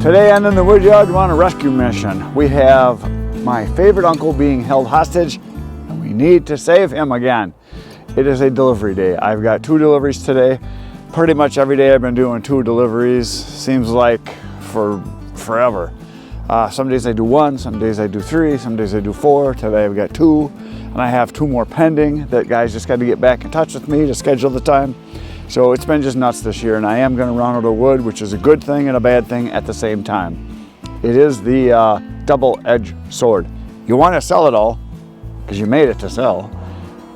Today on In the Woodyard, we're on a rescue mission. We have my favorite uncle being held hostage, and we need to save him again. It is a delivery day. I've got 2 deliveries today. Pretty much every day I've been doing 2 deliveries. Seems like for forever. Some days I do 1, some days I do 3, some days I do 4. Today I've got 2, and I have 2 more pending that guys just got to get back in touch with me to schedule the time. So it's been just nuts this year, and I am going to run out of wood, which is a good thing and a bad thing at the same time. It is the double-edged sword. You want to sell it all because you made it to sell,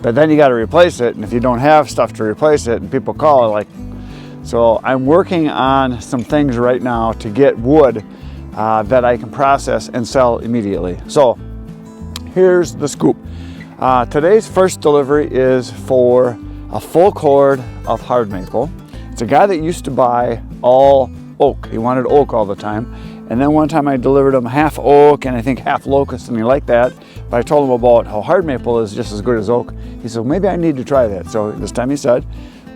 but then you got to replace it, and if you don't have stuff to replace it, and people call like, so I'm working on some things right now to get wood that I can process and sell immediately. So here's the scoop. Today's first delivery is for a full cord of hard maple. It's a guy that used to buy all oak. He wanted oak all the time. And then one time I delivered him half oak and I think half locust, and he liked that. But I told him about how hard maple is just as good as oak. He said, well, maybe I need to try that. So this time he said,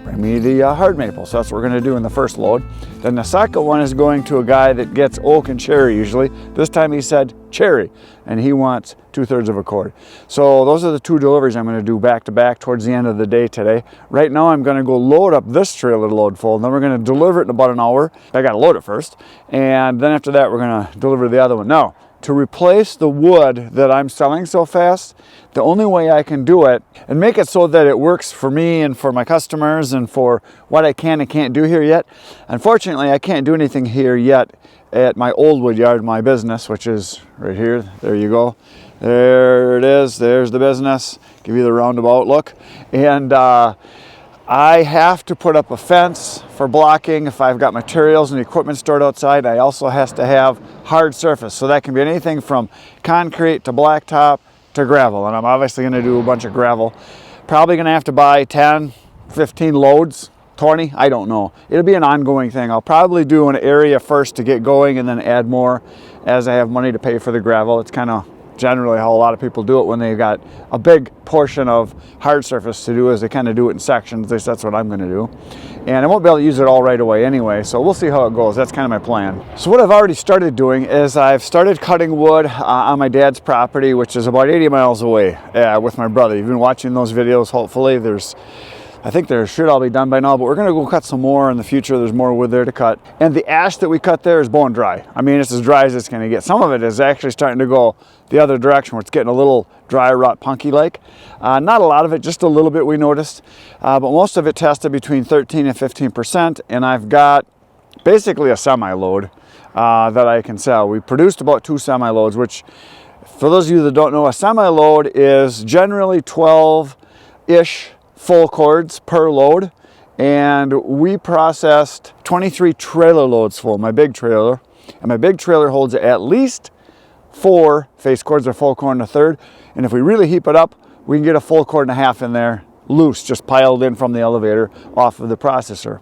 bring me the hard maple. So that's what we're gonna do in the first load. Then the second one is going to a guy that gets oak and cherry usually. This time he said cherry, and he wants 2/3 of a cord. So those are the 2 deliveries I'm gonna do back to back towards the end of the day today. Right now I'm gonna go load up this trailer load full, and then we're gonna deliver it in about an hour. I gotta load it first. And then after that, we're gonna deliver the other one. Now, to replace the wood that I'm selling so fast, the only way I can do it and make it so that it works for me and for my customers and for what I can and can't do here yet. Unfortunately, I can't do anything here yet at my old wood yard, my business, which is right here. There you go. There it is. There's the business. Give you the roundabout look. And I have to put up a fence for blocking if I've got materials and equipment stored outside. I also has to have hard surface. So that can be anything from concrete to blacktop to gravel. And I'm obviously gonna do a bunch of gravel. Probably gonna have to buy 10, 15 loads, 20, I don't know. It'll be an ongoing thing. I'll probably do an area first to get going and then add more as I have money to pay for the gravel. It's kind of generally how a lot of people do it when they've got a big portion of hard surface to do, is they kind of do it in sections. At least that's what I'm going to do. And I won't be able to use it all right away anyway, so we'll see how it goes. That's kind of my plan. So what I've already started doing is I've started cutting wood on my dad's property, which is about 80 miles away with my brother. You've been watching those videos, hopefully. I think there should all be done by now, but we're gonna go cut some more in the future. There's more wood there to cut. And the ash that we cut there is bone dry. I mean, it's as dry as it's gonna get. Some of it is actually starting to go the other direction where it's getting a little dry rot punky like. Not a lot of it, just a little bit we noticed. But most of it tested between 13 and 15%. And I've got basically a semi-load that I can sell. We produced about 2 semi-loads, which for those of you that don't know, a semi-load is generally 12-ish full cords per load, and we processed 23 trailer loads full, my big trailer, and my big trailer holds at least 4 face cords or full cord and a third, and if we really heap it up, we can get a full cord and a half in there loose, just piled in from the elevator off of the processor.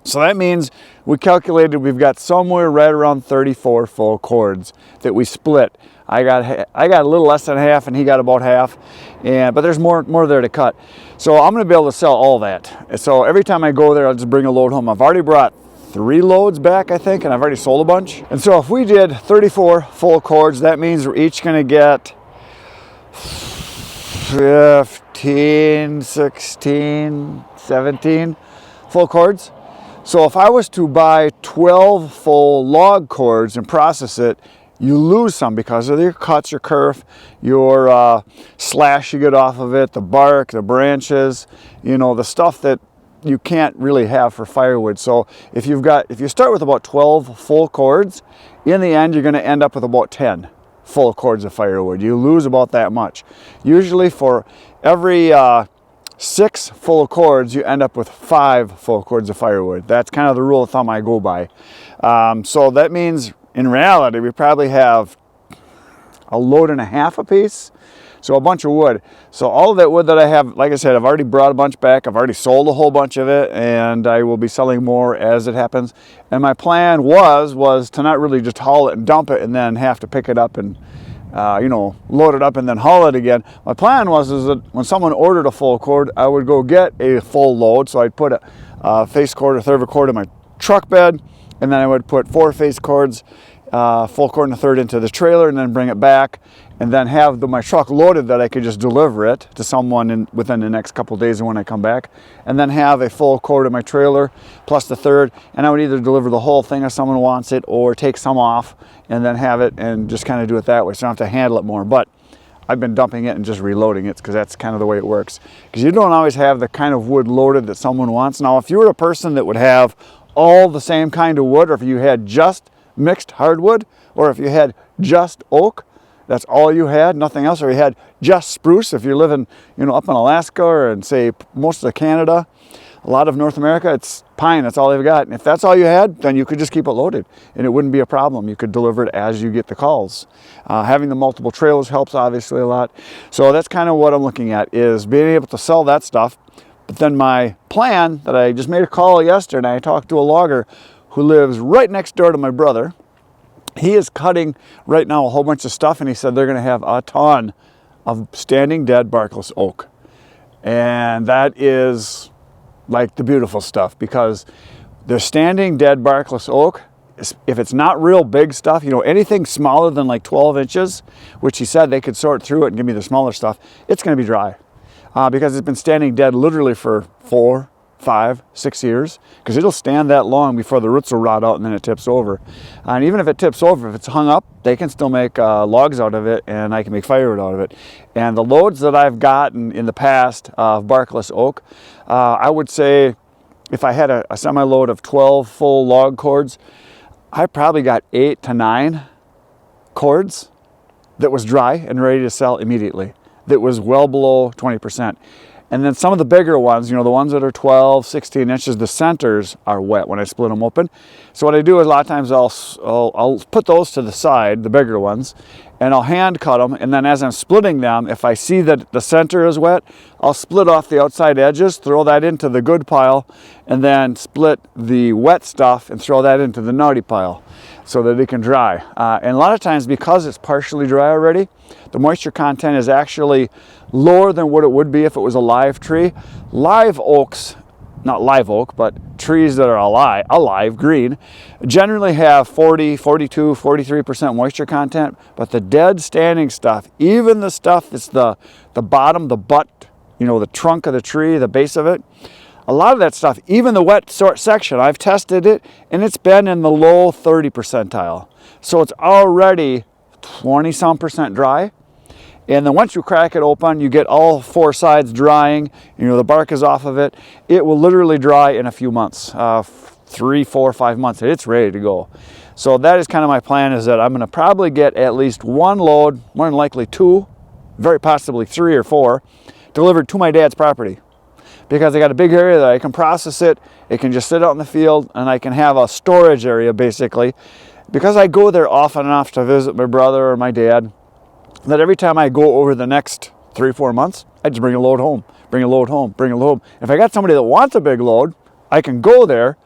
So that means we calculated we've got somewhere right around 34 full cords that we split. I got a little less than half, and he got about half, but there's more there to cut. So I'm going to be able to sell all that. So every time I go there, I'll just bring a load home. I've already brought 3 loads back, I think, and I've already sold a bunch. And so if we did 34 full cords, that means we're each going to get 15, 16, 17 full cords. So if I was to buy 12 full log cords and process it, you lose some because of your cuts, your kerf, your slash you get off of it, the bark, the branches, you know, the stuff that you can't really have for firewood. So if you start with about 12 full cords, in the end you're going to end up with about 10 full cords of firewood. You lose about that much. Usually for every 6 full cords, you end up with 5 full cords of firewood. That's kind of the rule of thumb I go by. So that means in reality, we probably have a load and a half a piece, so a bunch of wood. So all of that wood that I have, like I said, I've already brought a bunch back. I've already sold a whole bunch of it, and I will be selling more as it happens. And my plan was to not really just haul it and dump it and then have to pick it up and load it up and then haul it again. My plan is that when someone ordered a full cord, I would go get a full load. So I'd put a face cord or third of a cord in my truck bed, and then I would put 4-phase cords, full cord and a third into the trailer, and then bring it back, and then have my truck loaded that I could just deliver it to someone within the next couple of days when I come back, and then have a full cord in my trailer plus the third, and I would either deliver the whole thing if someone wants it, or take some off and then have it and just kind of do it that way, so I don't have to handle it more. But I've been dumping it and just reloading it because that's kind of the way it works, because you don't always have the kind of wood loaded that someone wants. Now, if you were a person that would have all the same kind of wood, or if you had just mixed hardwood, or if you had just oak, that's all you had, nothing else, or you had just spruce, if you're living, up in Alaska or in, say, most of Canada, a lot of North America, it's pine, that's all they've got. And if that's all you had, then you could just keep it loaded and it wouldn't be a problem. You could deliver it as you get the calls. Having the multiple trailers helps obviously a lot. So that's kind of what I'm looking at, is being able to sell that stuff. But then my plan, that I just made a call yesterday, and I talked to a logger who lives right next door to my brother. He is cutting right now a whole bunch of stuff, and he said they're going to have a ton of standing dead barkless oak. And that is like the beautiful stuff, because the standing dead barkless oak, if it's not real big stuff, anything smaller than like 12 inches, which he said they could sort through it and give me the smaller stuff, it's going to be dry. Because it's been standing dead literally for 4, 5, 6 years, because it'll stand that long before the roots will rot out and then it tips over. And even if it tips over, if it's hung up, they can still make logs out of it, and I can make firewood out of it. And the loads that I've gotten in the past of barkless oak, I would say if I had a semi-load of 12 full log cords, I probably got 8 to 9 cords that was dry and ready to sell immediately, that was well below 20%. And then some of the bigger ones, the ones that are 12, 16 inches, the centers are wet when I split them open. So what I do is a lot of times I'll put those to the side, the bigger ones, and I'll hand cut them. And then as I'm splitting them, if I see that the center is wet, I'll split off the outside edges, throw that into the good pile, and then split the wet stuff and throw that into the naughty pile so that it can dry. And a lot of times, because it's partially dry already, the moisture content is actually lower than what it would be if it was a live tree. Live oaks, not live oak, but trees that are alive, green, generally have 40, 42, 43% moisture content. But the dead standing stuff, even the stuff that's the bottom, the butt, the trunk of the tree, the base of it, a lot of that stuff, even the wet section, I've tested it, and it's been in the low 30 percentile. So it's already 20-some% dry. And then once you crack it open, you get all 4 sides drying, the bark is off of it. It will literally dry in a few months, 3, 4, 5 months, and it's ready to go. So that is kind of my plan, is that I'm going to probably get at least 1 load, more than likely 2, very possibly 3 or 4, delivered to my dad's property. Because I got a big area that I can process it, it can just sit out in the field, and I can have a storage area basically. Because I go there often enough to visit my brother or my dad, that every time I go over the next 3 or 4 months, I just bring a load home, bring a load home, bring a load home. If I got somebody that wants a big load, I can go there,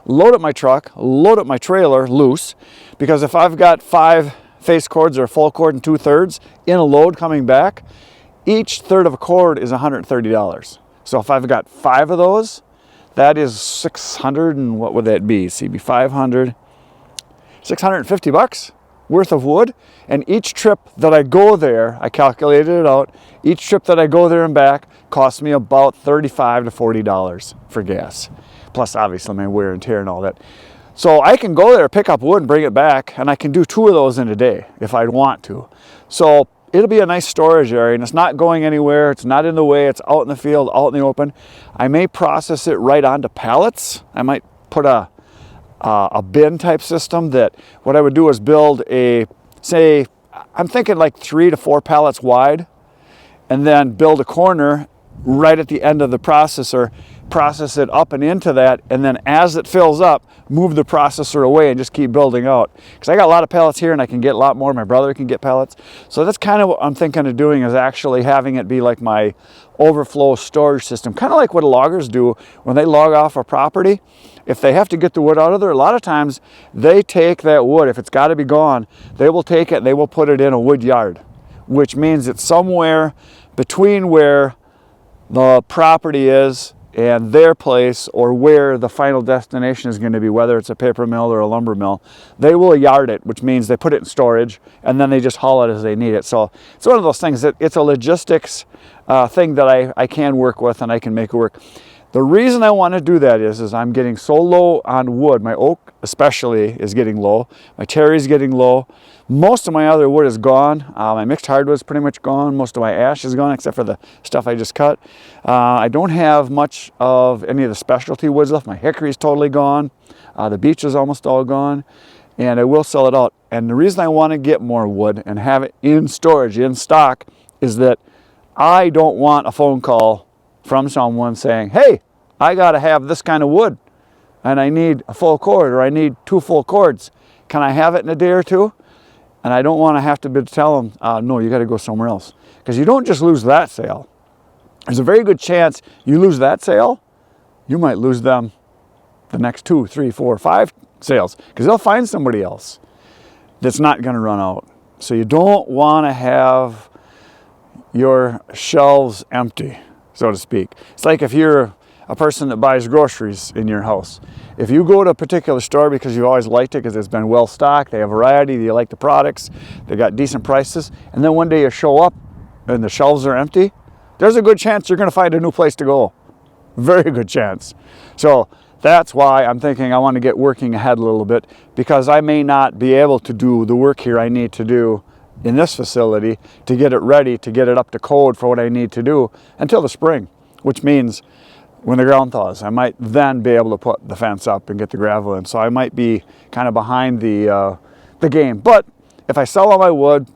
load up my truck, load up my trailer loose, because if I've got 5 face cords or a full cord and 2/3 in a load coming back, each third of a cord is $130. So if I've got 5 of those, that is 600, and what would that be? CB 500, 650 bucks worth of wood. And each trip that I go there, I calculated it out, each trip that I go there and back costs me about $35 to $40 for gas. Plus obviously my wear and tear and all that. So I can go there, pick up wood and bring it back, and I can do 2 of those in a day if I'd want to. So it'll be a nice storage area, and it's not going anywhere, it's not in the way, it's out in the field, out in the open. I may process it right onto pallets. I might put a bin type system, that what I would do is build I'm thinking like 3 to 4 pallets wide, and then build a corner right at the end of the processor, process it up and into that, and then as it fills up, move the processor away and just keep building out. Because I got a lot of pallets here and I can get a lot more. My brother can get pallets. So that's kind of what I'm thinking of doing, is actually having it be like my overflow storage system. Kind of like what loggers do when they log off a property. If they have to get the wood out of there, a lot of times they take that wood, if it's got to be gone, they will take it and they will put it in a wood yard, which means it's somewhere between where the property is and their place or where the final destination is going to be, whether it's a paper mill or a lumber mill, they will yard it, which means they put it in storage and then they just haul it as they need it. So it's one of those things that it's a logistics thing that I can work with and I can make it work. The reason I want to do that is I'm getting so low on wood. My oak especially is getting low. My cherry is getting low. Most of my other wood is gone. My mixed hardwood is pretty much gone. Most of my ash is gone except for the stuff I just cut. I don't have much of any of the specialty woods left. My hickory is totally gone. The beech is almost all gone. And I will sell it out. And the reason I want to get more wood and have it in storage, in stock, is that I don't want a phone call from someone saying, hey, I got to have this kind of wood and I need a full cord or I need 2 full cords. Can I have it in a day or 2? And I don't want to have to tell them, no, you got to go somewhere else. Because you don't just lose that sale. There's a very good chance you lose that sale, you might lose them the next 2, 3, 4, 5 sales because they'll find somebody else that's not going to run out. So you don't want to have your shelves empty, so to speak. It's like if you're a person that buys groceries in your house. If you go to a particular store because you've always liked it because it's been well stocked, they have variety, you like the products, they got decent prices, and then one day you show up and the shelves are empty, there's a good chance you're going to find a new place to go. Very good chance. So that's why I'm thinking I want to get working ahead a little bit, because I may not be able to do the work here I need to do in this facility to get it ready, to get it up to code for what I need to do until the spring, which means when the ground thaws, I might then be able to put the fence up and get the gravel in. So I might be kind of behind the game. But if I sell all my wood,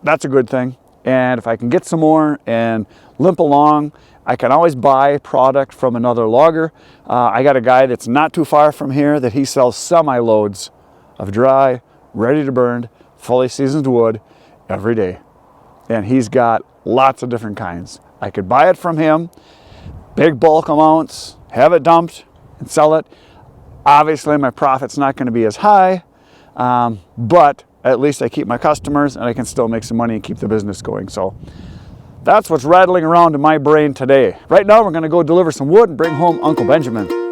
that's a good thing. And if I can get some more and limp along, I can always buy product from another logger. I got a guy that's not too far from here that he sells semi-loads of dry, ready to burn, fully seasoned wood every day. And he's got lots of different kinds. I could buy it from him, big bulk amounts, have it dumped and sell it. Obviously my profit's not going to be as high, but at least I keep my customers and I can still make some money and keep the business going. So that's what's rattling around in my brain today. Right now we're going to go deliver some wood and bring home Uncle Benjamin.